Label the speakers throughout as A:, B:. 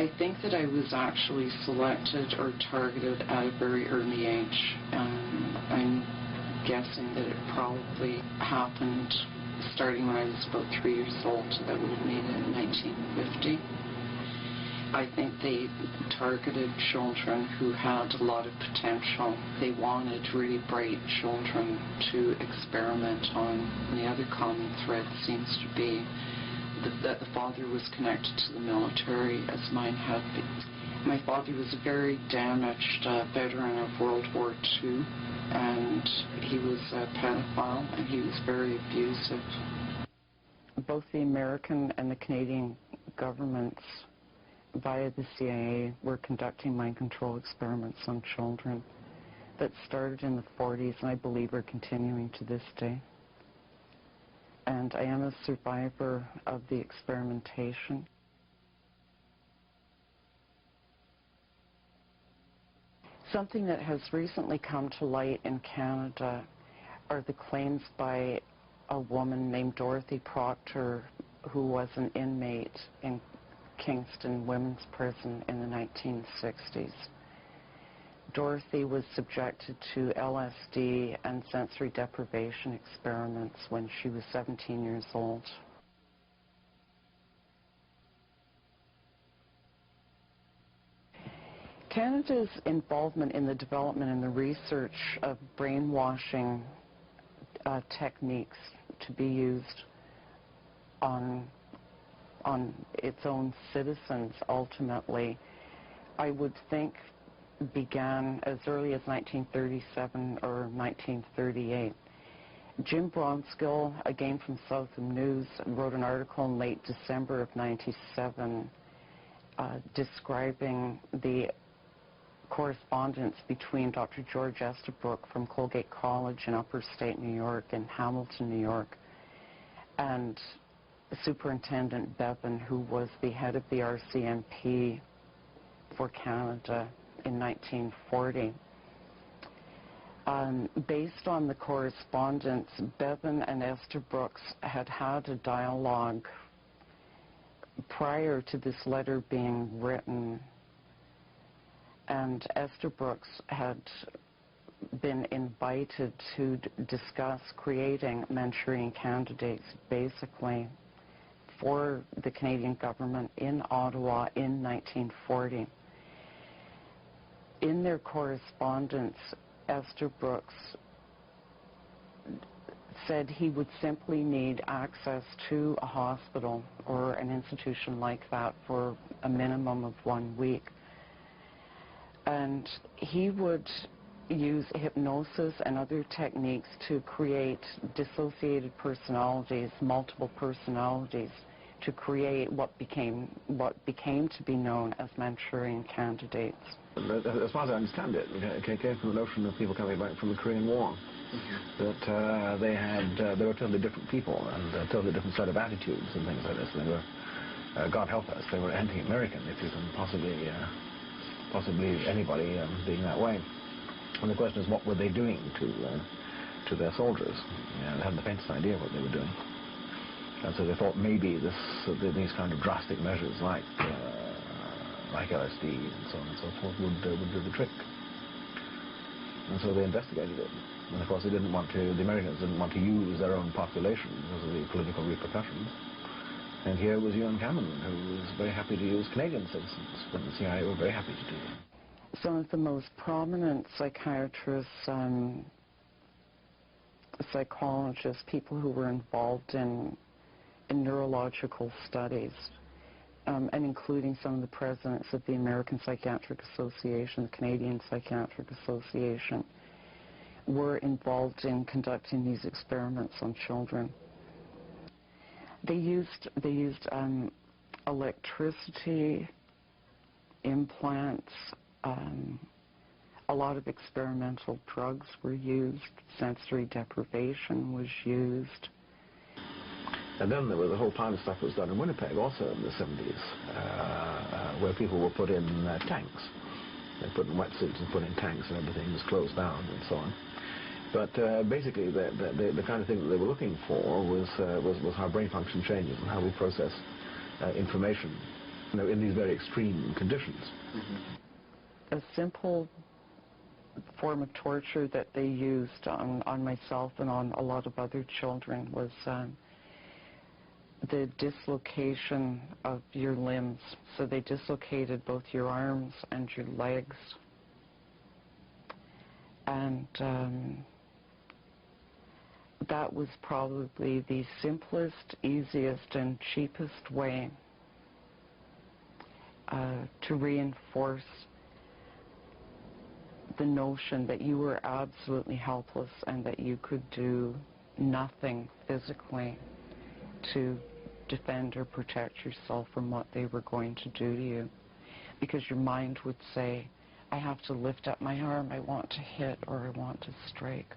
A: I think that I was actually selected or targeted at a very early age. I'm guessing that it probably happened starting when I was about 3 years old. That would have made it in 1950. I think they targeted children who had a lot of potential. They wanted really bright children to experiment on. And the other common thread seems to be that the father was connected to the military, as mine had been. My father was a very damaged veteran of World War II, and he was a pedophile, and he was very abusive. Both the American and the Canadian governments, via the CIA, were conducting mind control experiments on children that started in the 40s, and I believe are continuing to this day. And I am a survivor of the experimentation. Something that has recently come to light in Canada are the claims by a woman named Dorothy Proctor, who was an inmate in Kingston Women's Prison in the 1960s. Dorothy was subjected to LSD and sensory deprivation experiments when she was 17 years old. Canada's involvement in the development and the research of brainwashing techniques to be used on its own citizens, ultimately, I would think began as early as 1937 or 1938. Jim Bronskill, again from Southern News, wrote an article in late December of 1997 describing the correspondence between Dr. George Estabrook from Colgate College in Upper State New York and Hamilton, New York, and Superintendent Bevan, who was the head of the RCMP for Canada in 1940. Based on the correspondence, Bevan and Estabrook had had a dialogue prior to this letter being written, and Estabrook had been invited to discuss creating Manchurian candidates, basically, for the Canadian government in Ottawa in 1940. In their correspondence, Estabrook said he would simply need access to a hospital or an institution like that for a minimum of 1 week. And he would use hypnosis and other techniques to create dissociated personalities, multiple personalities, to create what became to be known as Manchurian candidates.
B: As far as I understand it, it came from the notion of people coming back from the Korean War, that they were totally different people and a totally different set of attitudes and things like this. They were, God help us, they were anti-American, if you can possibly anybody being that way. And the question is, what were they doing to their soldiers? They hadn't the faintest idea what they were doing. And so they thought maybe these kind of drastic measures like LSD and so on and so forth would do the trick. And so they investigated it. And of course the Americans didn't want to use their own population because of the political repercussions. And here was Ewan Cameron, who was very happy to use Canadian citizens, but the CIA were very happy to do that.
A: Some of the most prominent psychiatrists, psychologists, people who were involved in neurological studies, and including some of the presidents of the American Psychiatric Association, the Canadian Psychiatric Association, were involved in conducting these experiments on children. They used electricity, implants, a lot of experimental drugs were used, sensory deprivation was used.
B: And then there was a whole pile of stuff that was done in Winnipeg also in the 70s, where people were put in tanks. They put in wetsuits and put in tanks and everything was closed down and so on. But basically the kind of thing that they were looking for was how brain function changes and how we process information You know, in these very extreme conditions.
A: A simple form of torture that they used on myself and on a lot of other children was the dislocation of your limbs. So they dislocated both your arms and your legs. And that was probably the simplest, easiest, and cheapest way to reinforce the notion that you were absolutely helpless and that you could do nothing physically to defend or protect yourself from what they were going to do to you. Because your mind would say, I have to lift up my arm, I want to hit, or I want to strike.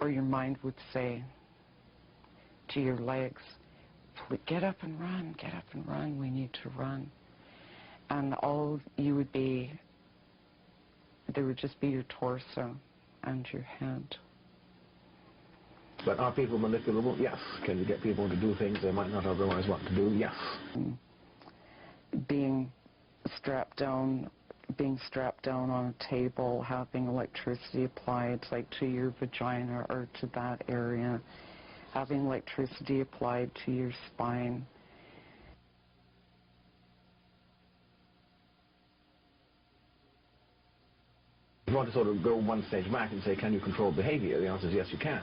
A: Or your mind would say to your legs, get up and run, we need to run. And all you would be, there would just be your torso and your head.
B: But are people manipulable? Yes. Can you get people to do things they might not otherwise want to do? Yes.
A: Being strapped down on a table, having electricity applied, like to your vagina or to that area, having electricity applied to your spine.
B: If you want to sort of go one stage back and say, can you control behavior? The answer is yes, you can.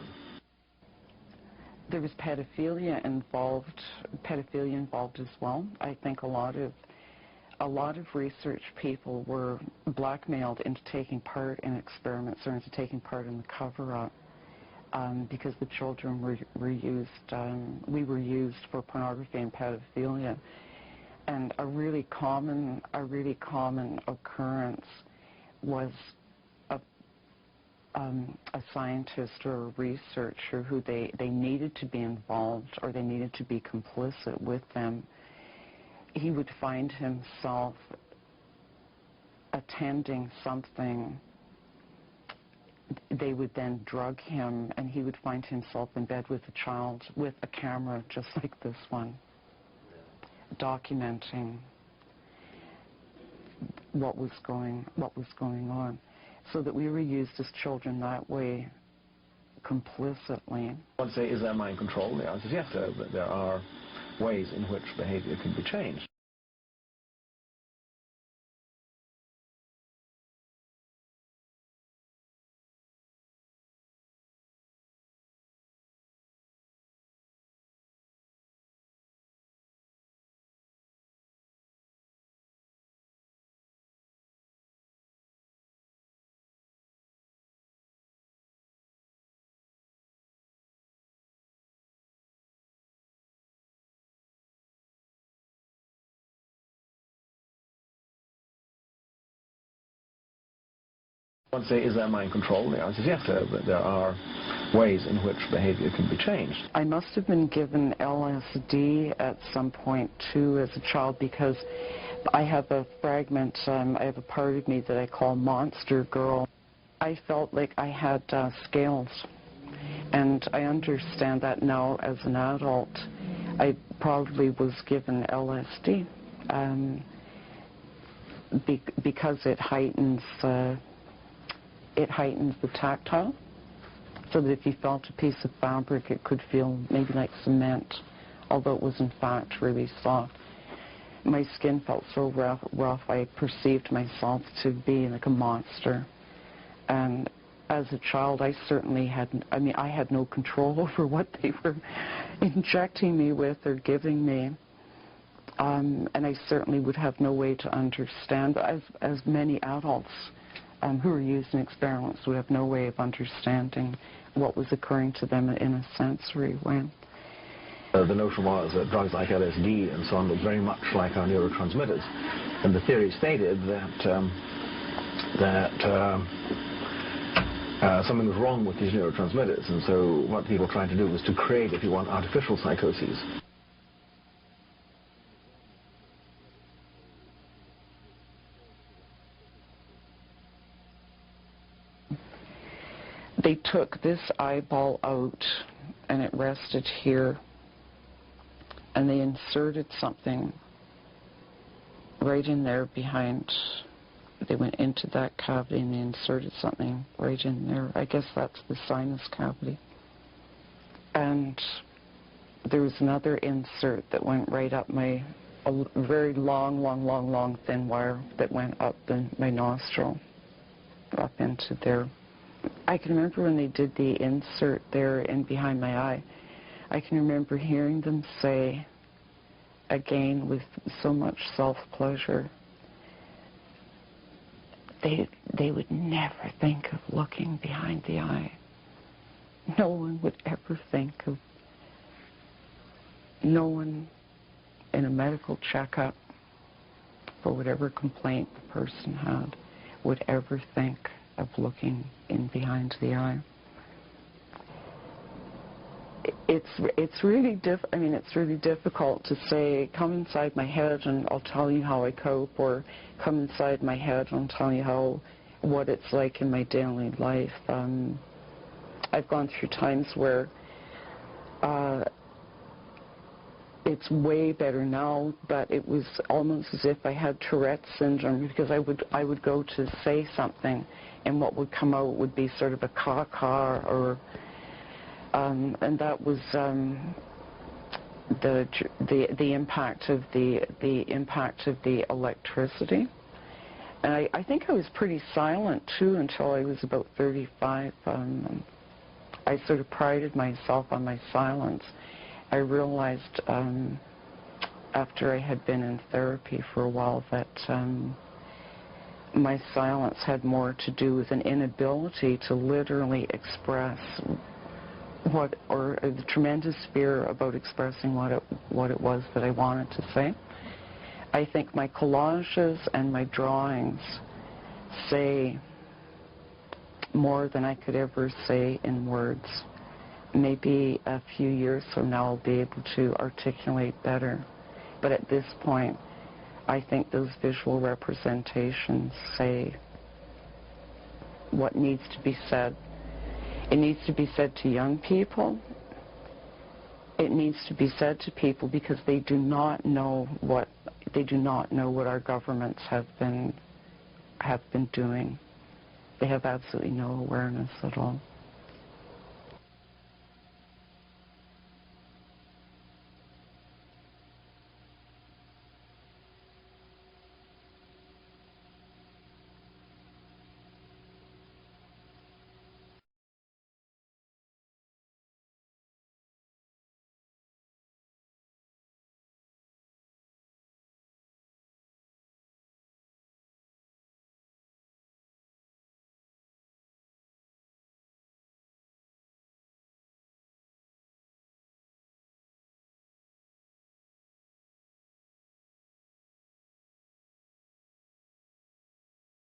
A: There was pedophilia involved as well. I think a lot of research people were blackmailed into taking part in experiments or into taking part in the cover-up because the children were used, we were used for pornography and pedophilia. And a really common occurrence was a scientist or a researcher who they needed to be involved or they needed to be complicit with them. He would find himself attending something. They would then drug him, and he would find himself in bed with a child with a camera just like this one, documenting what was going on, so that we were used as children that way, complicitly.
B: I would say, is there mind control? The answer is yes. There are ways in which behavior can be changed. I would say, is there mind control? The answer is yes. There are ways in which behavior can be changed.
A: I must have been given LSD at some point too as a child, because I have a fragment, I have a part of me that I call Monster Girl. I felt like I had scales, and I understand that now as an adult. I probably was given LSD because it heightens the tactile, so that if you felt a piece of fabric, it could feel maybe like cement, although it was in fact really soft. My skin felt so rough, I perceived myself to be like a monster. And as a child, I certainly I had no control over what they were injecting me with or giving me. And I certainly would have no way to understand, as many adults who were used in experiments would have no way of understanding what was occurring to them in a sensory way.
B: The notion was that drugs like LSD and so on looked very much like our neurotransmitters, and the theory stated that something was wrong with these neurotransmitters, and so what people tried to do was to create, if you want, artificial psychoses.
A: They took this eyeball out, and it rested here, and they inserted something right in there behind, they went into that cavity and they inserted something right in there. I guess that's the sinus cavity. And there was another insert that went right up a very long, thin wire that went up my nostril, up into there. I can remember when they did the insert there and behind my eye, I can remember hearing them say, again with so much self-pleasure, they would never think of looking behind the eye. No one would ever think of, no one in a medical checkup for whatever complaint the person had would ever think of looking in behind the eye. It's really it's really difficult to say, come inside my head and I'll tell you how I cope, or come inside my head and I'll tell you what it's like in my daily life. I've gone through times where it's way better now, but it was almost as if I had Tourette's syndrome, because I would go to say something and what would come out would be sort of a caw-caw, or and that was the impact of the electricity. And I think I was pretty silent too until I was about 35. I sort of prided myself on my silence. I realized after I had been in therapy for a while that my silence had more to do with an inability to literally express or the tremendous fear about expressing what it was that I wanted to say. I think my collages and my drawings say more than I could ever say in words. Maybe a few years from now I'll be able to articulate better. But at this point, I think those visual representations say what needs to be said. It needs to be said to young people. It needs to be said to people because they do not know what our governments have been doing. They have absolutely no awareness at all.